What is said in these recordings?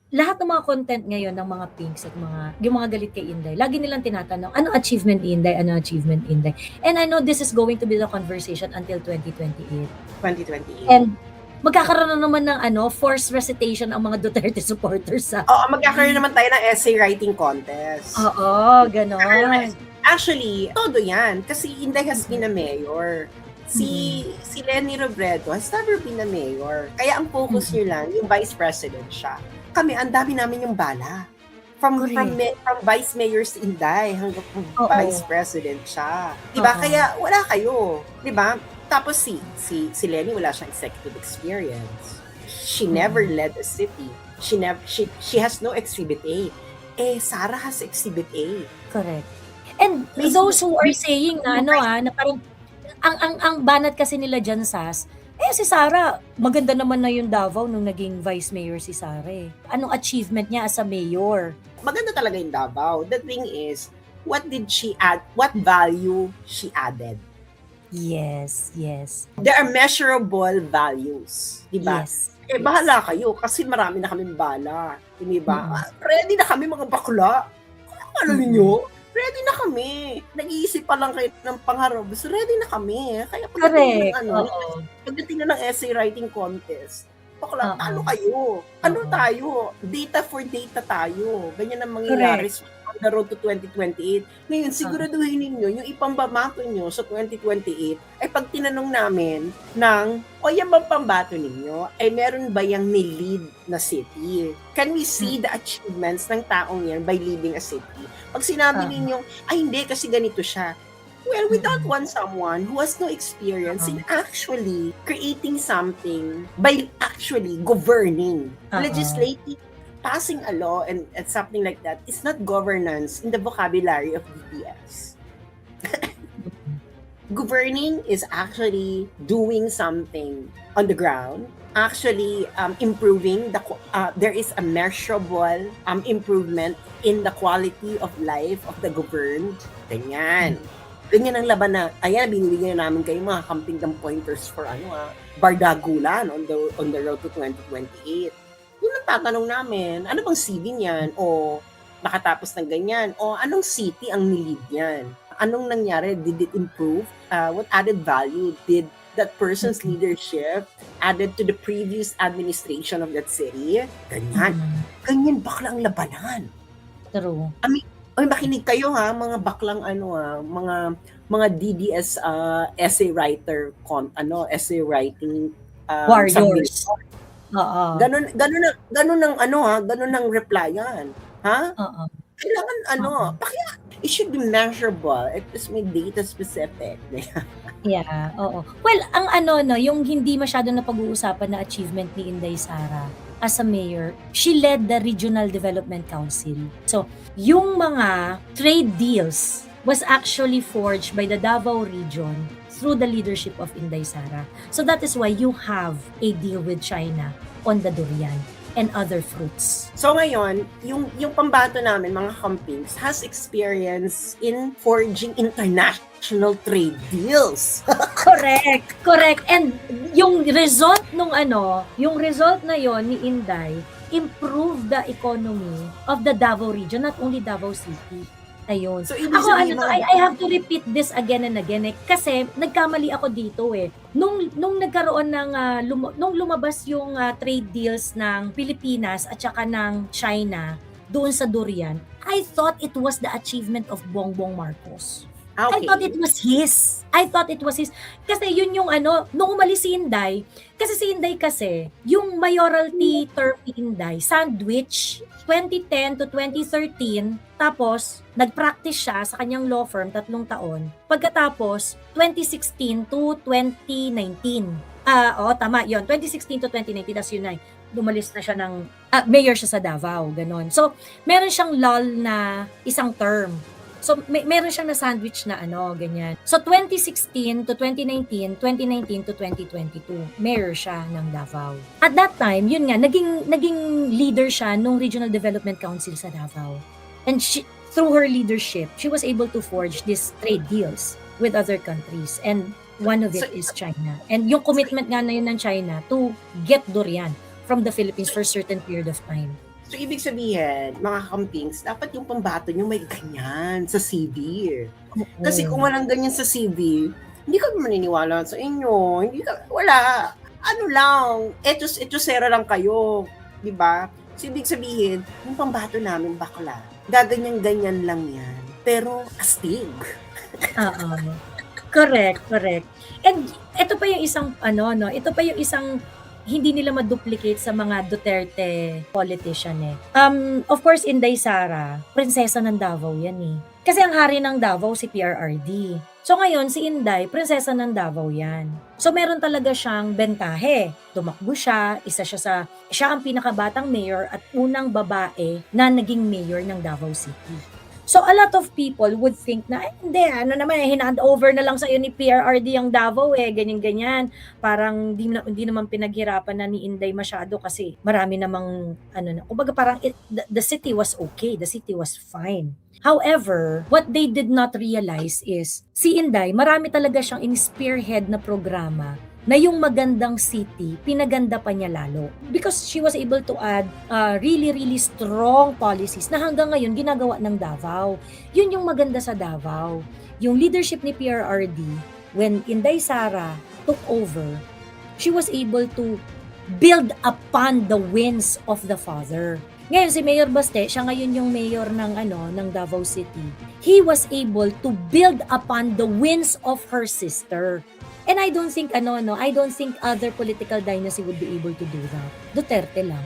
lahat ng mga content ngayon ng mga Pinks at yung mga galit kay Inday, lagi nilang tinatanong, "Ano achievement ni Inday? Ano achievement ni Inday?" And I know this is going to be the conversation until 2028. 2028. And magkakaroon na naman ng forced recitation ang mga Duterte supporters sa Oo, magkakaroon naman tayo ng essay writing contest. Oo, gano'n. Actually, todo yan. Kasi Inday has been a mayor. Si Mm. si Leni Robredo has never been a mayor. Kaya ang focus Mm. niyo lang, yung vice president siya. Kami, ang dami namin yung bala. From Correct. vice mayor si Inday hanggang vice Oo. president siya. Diba? Oo. Kaya wala kayo. Diba? Tapos si Leni wala siyang executive experience. She never Mm. led a city. She has no exhibit A. Sara has exhibit A. Correct. And those who are saying na na parang ang banat kasi nila diyan, Sas, si Sara maganda naman na yung Davao nung naging vice mayor si Sara, eh. Anong achievement niya as a mayor? Maganda talaga yung Davao. The thing is, what did she add? What value she added? Yes, yes. There are measurable values, di ba? Yes. Bahala kayo kasi marami na kaming bala. Di ba? Mm. Ready na kami mga bakla. Ano Mm. ninyo? Ready na kami. Nag-iisip pa lang kayo ng pangarabos. Ready na kami. Kaya pagdating Correct, ng oo. pagdating na ng essay writing contest, bakla, talo Oo. kayo. Ano Oo. tayo? Data for data tayo. Ganyan ang mangyayari Correct. on the road to 2028. Ngayon, Oo. siguraduhin ninyo, yung ipambabato nyo sa 2028, ay pag tinanong namin ng, yan bang pambato ninyo, ay meron ba yung ni-lead na city? Can we see the achievements ng taong yan by leading a city? Pag sinabi Oo. ninyo, hindi kasi ganito siya. Well, we don't want someone who has no experience in actually creating something by actually governing, legislating, passing a law and something like that. It's not governance in the vocabulary of DPS. Governing is actually doing something on the ground, actually improving there is a measurable improvement in the quality of life of the governed. Ganyan. Ganyan ang laban na, ayan, binibigyan namin kayo mga kamping pointers for bardagulan on the road to 2028. Yun ang tatanong namin, ano bang CV niyan? O nakatapos ng ganyan? O anong city ang nilid niyan? Anong nangyari? Did it improve? What added value did that person's leadership added to the previous administration of that city? Ganyan. Ganyan bakla ang labanan. True. Makinig kayo ha, mga baklang mga DDS essay writer essay writing Warriors. Oo. Ganun ang replyan. Ha? Oo. Kailangan it should be measurable. It is may data specific. Yeah, oo. Well, ang yung hindi masyado na pag-uusapan na achievement ni Inday Sara as a mayor, she led the Regional Development Council. So, yung mga trade deals was actually forged by the Davao region through the leadership of Inday Sara. So that is why you have a deal with China on the durian and other fruits. So ngayon, yung pambato namin, mga campings, has experience in forging international trade deals. Correct. And yung result na yon ni Inday improved the economy of the Davao region, not only Davao City. Ayun. So, Ako I have to repeat this again and again kasi nagkamali ako dito eh. Nung nagkaroon ng nung lumabas yung trade deals ng Pilipinas at saka ng China doon sa durian, I thought it was the achievement of Bongbong Marcos. Okay. I thought it was his. Kasi yun yung nung umalis si Inday, kasi si Inday yung mayoralty term ni Inday, sandwich, 2010 to 2013, tapos nag-practice siya sa kanyang law firm 3 taon. Pagkatapos, 2016 to 2019. Tama, yun. 2016 to 2019, that's yun na lumalis na siya ng, mayor siya sa Davao, ganon. So, meron siyang lull na isang term. So, meron siyang na-sandwich na ganyan. So, 2016 to 2019, 2019 to 2022, mayor siya ng Davao. At that time, yun nga, naging leader siya nung Regional Development Council sa Davao. And through her leadership, she was able to forge these trade deals with other countries. And one of it is China. And yung commitment nga na yun ng China to get durian from the Philippines for a certain period of time. So, ibig sabihin, mga kampings, dapat yung pambato nyo may ganyan sa CV. Kasi kung walang ganyan sa CV, hindi kami maniniwala sa inyo. Wala. Ano lang, etos-etosera lang kayo. Diba? So, ibig sabihin, yung pambato namin bakla, gaganyan-ganyan lang yan. Pero, astig. Oo. Correct. And ito pa yung isang ito pa yung isang hindi nila ma-duplicate sa mga Duterte politician eh. Of course, Inday Sara, prinsesa ng Davao yan eh. Kasi ang hari ng Davao si PRRD. So ngayon, si Inday, prinsesa ng Davao yan. So meron talaga siyang bentahe. Tumakbo siya, siya ang pinakabatang mayor at unang babae na naging mayor ng Davao City. So a lot of people would think na, hindi, hinand over na lang sa'yo ni PRRD ang Davao ganyan-ganyan. Parang hindi naman pinaghirapan na ni Inday masyado kasi marami namang, kumbaga parang the city was okay, the city was fine. However, what they did not realize is, si Inday, marami talaga siyang in-spearhead na programa na yung magandang city, pinaganda pa niya lalo. Because she was able to add really, really strong policies na hanggang ngayon ginagawa ng Davao. Yun yung maganda sa Davao. Yung leadership ni PRRD, when Inday Sara took over, she was able to build upon the wins of the father. Ngayon, si Mayor Baste, siya ngayon yung mayor ng Davao City. He was able to build upon the wins of her sister. And I don't think I don't think other political dynasty would be able to do that. Duterte lang.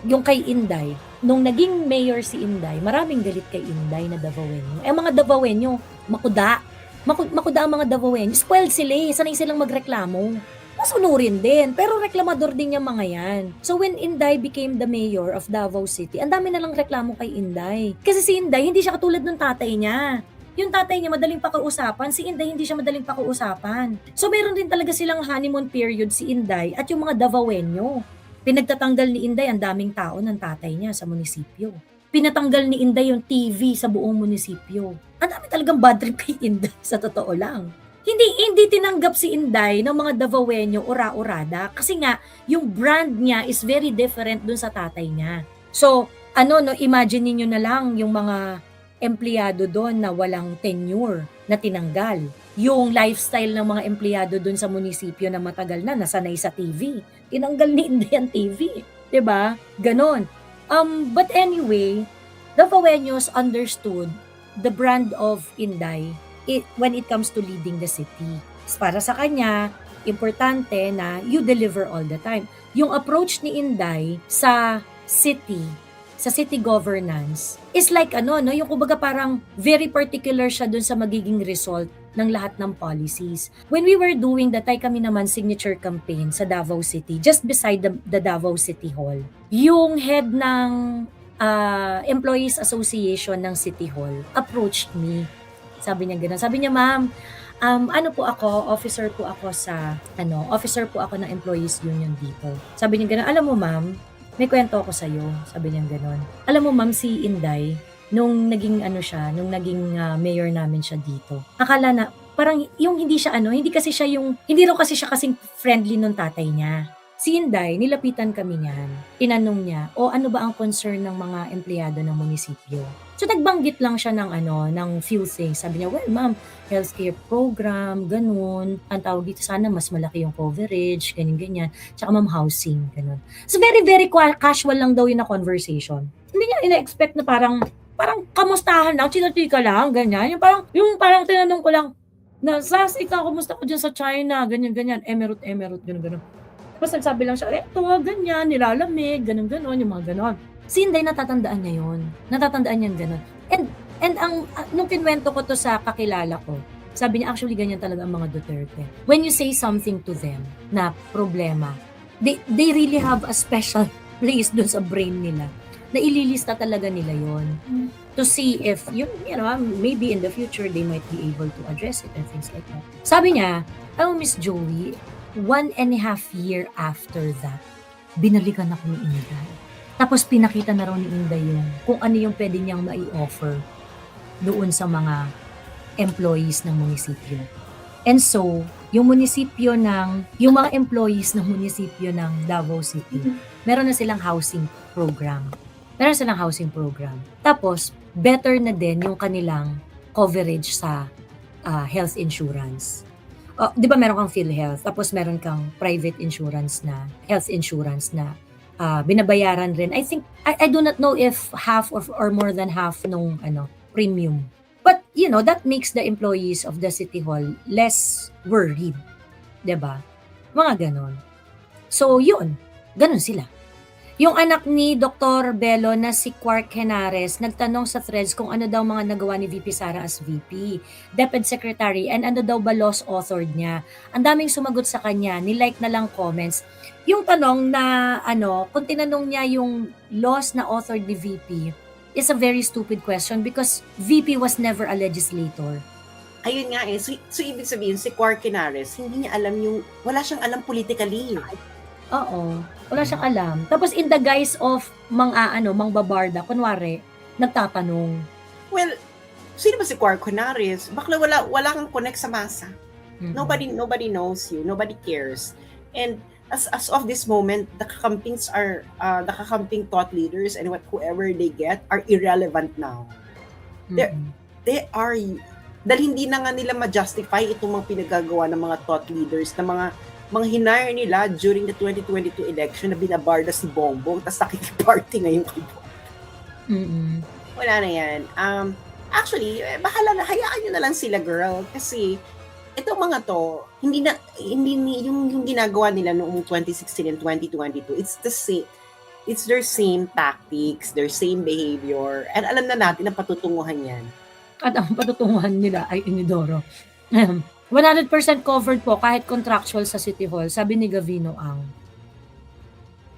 Yung kay Inday, nung naging mayor si Inday, maraming galit kay Inday na Davaoenyo. Mga Davaoenyo, makuda. Makuda ang mga Davaoenyo. Spoiled sila sanay silang magreklamo. Masunurin din, pero reklamador din yung mga yan. So when Inday became the mayor of Davao City, ang dami na lang reklamo kay Inday. Kasi si Inday, hindi siya katulad ng tatay niya. Yung tatay niya madaling pakiusapan, si Inday hindi siya madaling pakiusapan. So meron din talaga silang honeymoon period si Inday at yung mga Davaoenyo. Pinagtatanggal ni Inday ang daming tao ng tatay niya sa munisipyo. Pinatanggal ni Inday yung TV sa buong munisipyo. Ang dami talagang bad trip kay Inday, sa totoo lang. Hindi tinanggap si Inday ng mga Davaoenyo ora-orada kasi nga yung brand niya is very different dun sa tatay niya. So, imagine niyo na lang yung mga empleyado doon na walang tenure na tinanggal. Yung lifestyle ng mga empleyado doon sa munisipyo na matagal na nasanay sa TV. Tinanggal ni Inday ang TV. 'Di ba? Ganon. But anyway, the Davaoenyos understood the brand of Inday when it comes to leading the city. Para sa kanya, importante na you deliver all the time. Yung approach ni Inday sa city governance is like yung kumbaga parang very particular siya dun sa magiging result ng lahat ng policies. When we were doing that, kami naman signature campaign sa Davao City, just beside the Davao City Hall. Yung head ng Employees Association ng City Hall approached me. Sabi niya gano'n. Sabi niya, ma'am, officer po ako ng Employees Union dito. Sabi niya gano'n, alam mo ma'am, may kwento ako sa'yo. Sabi niya gano'n. Alam mo ma'am, si Inday, nung naging mayor namin siya dito, akala na, parang yung hindi raw kasi siya kasing friendly nung tatay niya. Si Inday, nilapitan kami niyan. Tinanong niya, ano ba ang concern ng mga empleyado ng munisipyo? So nagbanggit lang siya ng few things. Sabi niya, well ma'am, healthcare program, ganun. Ang tawag dito, sana mas malaki yung coverage, ganyan-ganyan. Tsaka ma'am, housing, ganun. So very, very casual lang daw yun na conversation. Hindi niya ina-expect na parang kamustahan lang, chika lang, ganyan. Yung parang tinanong ko lang, Sas, ikaw, kumusta ko dyan sa China, ganyan-ganyan, emerald, ganun-ganun. Tapos nagsabi lang siya, eto, ganyan, nilalamig, ganun-ganun, yung mga ganun. Si Inday, natatandaan niya yun. Natatandaan niya gano'n. And nung kinwento ko to sa kakilala ko, sabi niya, actually, ganyan talaga ang mga Duterte. When you say something to them na problema, they really have a special place dun sa brain nila na ililista talaga nila yon to see if, maybe in the future, they might be able to address it and things like that. Sabi niya, Miss Joey, 1.5 year after that, binalikan ako ni Inday. Tapos pinakita na raw ni Inday yung kung ano yung pwede niyang mai-offer doon sa mga employees ng munisipyo. And so, yung mga employees ng munisipyo ng Davao City, meron na silang housing program. Meron silang housing program. Tapos, better na din yung kanilang coverage sa health insurance. 'Di ba meron kang PhilHealth, tapos meron kang private insurance na, health insurance na binabayaran rin. I think, I do not know if half or more than half nung premium. But, that makes the employees of the City Hall less worried. 'Di ba? Mga ganon. So, yun. Ganon sila. Yung anak ni Dr. Bello na si Quark Henares, nagtanong sa threads kung ano daw mga nagawa ni VP Sara as VP, DepEd Secretary, and ano daw ba laws authored niya. Ang daming sumagot sa kanya, nilike na lang comments. Yung tanong na, kung tinanong niya yung laws na authored ni VP, is a very stupid question because VP was never a legislator. Ayun nga eh. So ibig sabihin, si Quark Henares, hindi niya alam wala siyang alam politically. Oo. Wala siyang alam. Tapos in the guise of mangbabarda, kunwari, nagtatanong. Well, sino ba si Quark Henares? Bakla wala kang connect sa masa. Nobody knows you. Nobody cares. And as of this moment, the kakamping thought leaders and whoever they get are irrelevant now. They are, dahil hindi na nga nila ma-justify itong mga pinagagawa ng mga thought leaders, na mga hinire nila during the 2022 election na binabarda si Bongbong, tapos nakikiparty ngayon kay Bongbong. Wala na yan. Actually, bahala na, hayaan nyo na lang sila, girl. Kasi, itong mga to, hindi yung ginagawa nila noong 2016 and 2022, it's the same. It's their same tactics, their same behavior, and alam na natin na patutunguhan yan. At ang patutunguhan nila ay inidoro. 100% covered po kahit contractual sa City Hall, sabi ni Gavino Ang.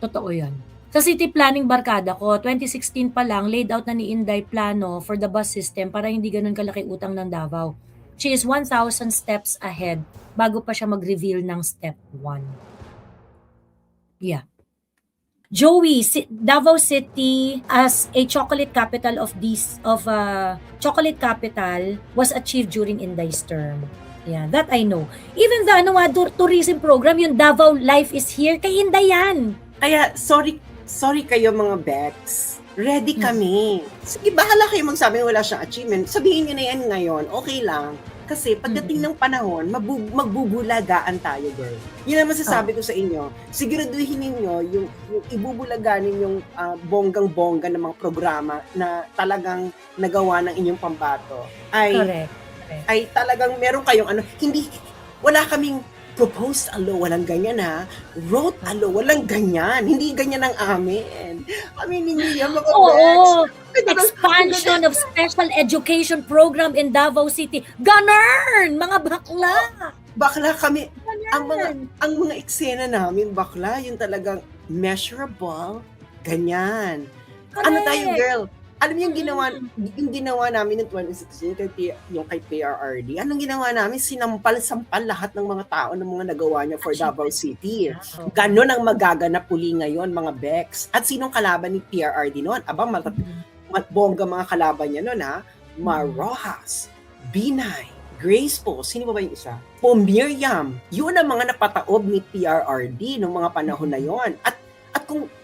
Totoo yan. Sa city planning barkada ko, 2016 pa lang, laid out na ni Inday plano for the bus system para hindi ganun kalaki utang ng Davao. She is 1,000 steps ahead bago pa siya mag-reveal ng step 1. Yeah. Joey, Davao City as a chocolate capital chocolate capital was achieved during Inday's term. Yeah, that I know. Even the tourism program, yung Davao Life is Here, kay Inday yan. Kaya, sorry kayo mga Bex. Ready kami. Sige, bahala kayo magsabi wala siyang achievement. Sabihin niyo na yan ngayon, okay lang. Kasi pagdating ng panahon, magbubulagaan tayo, girl. Yun ang masasabi ko sa inyo. Siguraduhin ninyo yung ibubulagaan ninyong bonggang-bongga ng mga programa na talagang nagawa ng inyong pambato. Correct. Ay talagang meron kayong wala kaming proposed a law, walang ganyan ha. Wrote a law, walang ganyan. Hindi ganyan ang amin. Hindi yan mga Oo. Expansion of special education program in Davao City. Ganern! Mga bakla! Bakla kami. Ang mga eksena namin, bakla, yung talagang measurable. Ganyan. Correct. Ano tayo, girl? Alam niyo yung ginawa namin ng 2016 yung kay PRRD. Anong ginawa namin? Sinampal-sampal lahat ng mga tao ng mga nagawa niya for Davao City. Ganon ang magaganap uli ngayon, mga Bex. At sinong kalaban ni PRRD noon? Bongga mga kalaban niya noon, ha? Mar Rojas, Binay, Grace po, sino ba yung isa? Miriam. Yun ang mga napataob ni PRRD noong mga panahon na yon. At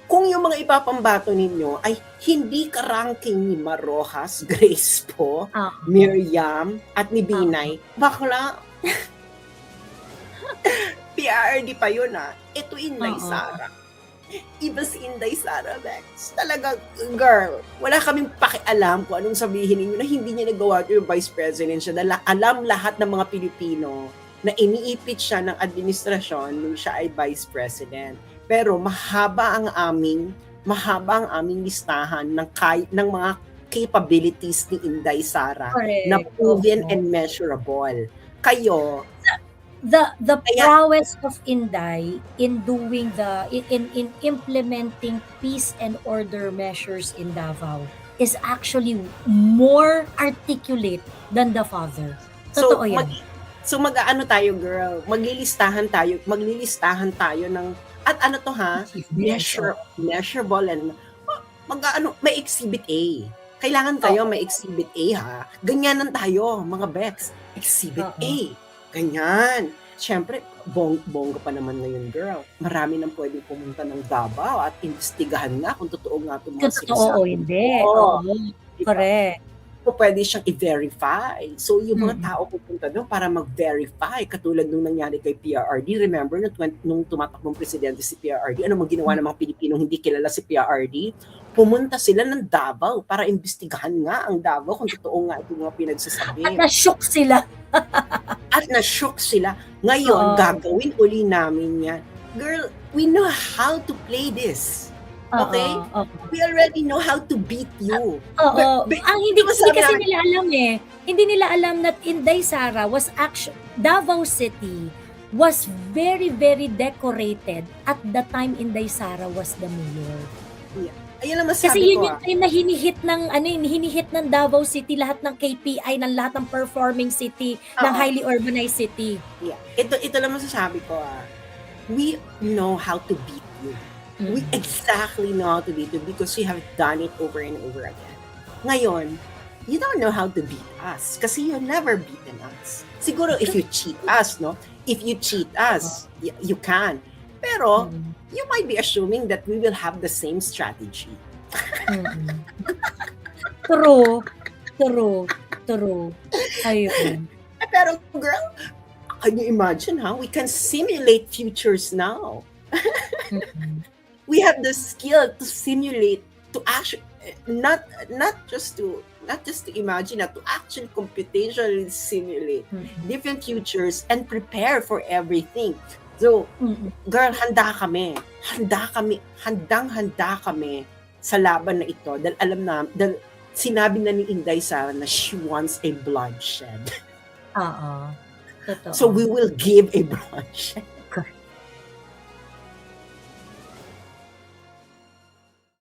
kung yung mga ipapambato ninyo ay hindi ka-ranking ni Mar Rojas, Grace po, Miriam, at ni Binay, bakla, PRD pa yun Ito Inday Sara. Iba si Inday Sara, Bex. Talaga, girl, wala kaming pakialam kung anong sabihin ninyo na hindi niya nagawa ito yung Vice President siya. Dahil alam lahat ng mga Pilipino na iniipit siya ng administrasyon nung siya ay Vice President. Pero mahaba ang aming listahan ng mga capabilities ni Inday Sara. Correct. Na proven and measurable. Kayo, the prowess of Inday in doing in implementing peace and order measures in Davao is actually more articulate than the father. Totoo yan. So mag-aano tayo, girl? Maglilistahan tayo ng at ano to ha? Measurable and may exhibit A. Kailangan kayo may exhibit A ha. Ganyanan tayo, mga Bex. Exhibit A. Ganyan. Siyempre, bongga pa naman ngayon, girl. Marami nang pwedeng pumunta ng Davao at investigahan nga kung totoo nga itong mga Kung totoo o sinasabi. hindi. Oo, Oo, di ba? correct. So, pwede siyang i-verify. So, yung mga Mm. tao pupunta doon para mag-verify. Katulad nung nangyari kay PRRD. Remember, nung tumatakbong presidente si PRRD, ano mang ginawa ng mga Pilipinong hindi kilala si PRRD? Pumunta sila ng Davao para imbestigahan nga ang Davao kung totoo nga itong mga At pinagsasabi. na-shock sila. At na-shock sila. Ngayon, Oo. gagawin uli namin yan. Girl, we know how to play this. Okay? Oo, oo. We already know how to beat you. Oo. Ang hindi Di ba sabi kasi namin- nila alam eh. Hindi nila alam that Inday Sara was actually, Davao City was very, very decorated at the time Inday Sara was the mayor. Ayun ang Kasi masabi yun ko. yung time na hinihit ng Davao City lahat ng KPI ng lahat ng performing city, ng Oo. highly urbanized city. Yeah. Ito lang masasabi ko. We know how to beat you. We exactly know how to beat you because we have done it over and over again. Ngayon, you don't know how to beat us kasi you never beaten us. Siguro if you cheat us, no? If you cheat us, you can. Pero, you might be assuming that we will have the same strategy. True. Ayun. Pero, girl, can you imagine how we can simulate futures now? We have the skill to simulate, to actually not just to imagine, to actually computationally simulate different futures and prepare for everything. So, girl, handa kami sa laban na ito dahil alam na, dahil sinabi na ni Inday Sara na she wants a bloodshed. Oo. Totoo. So we will give a bloodshed.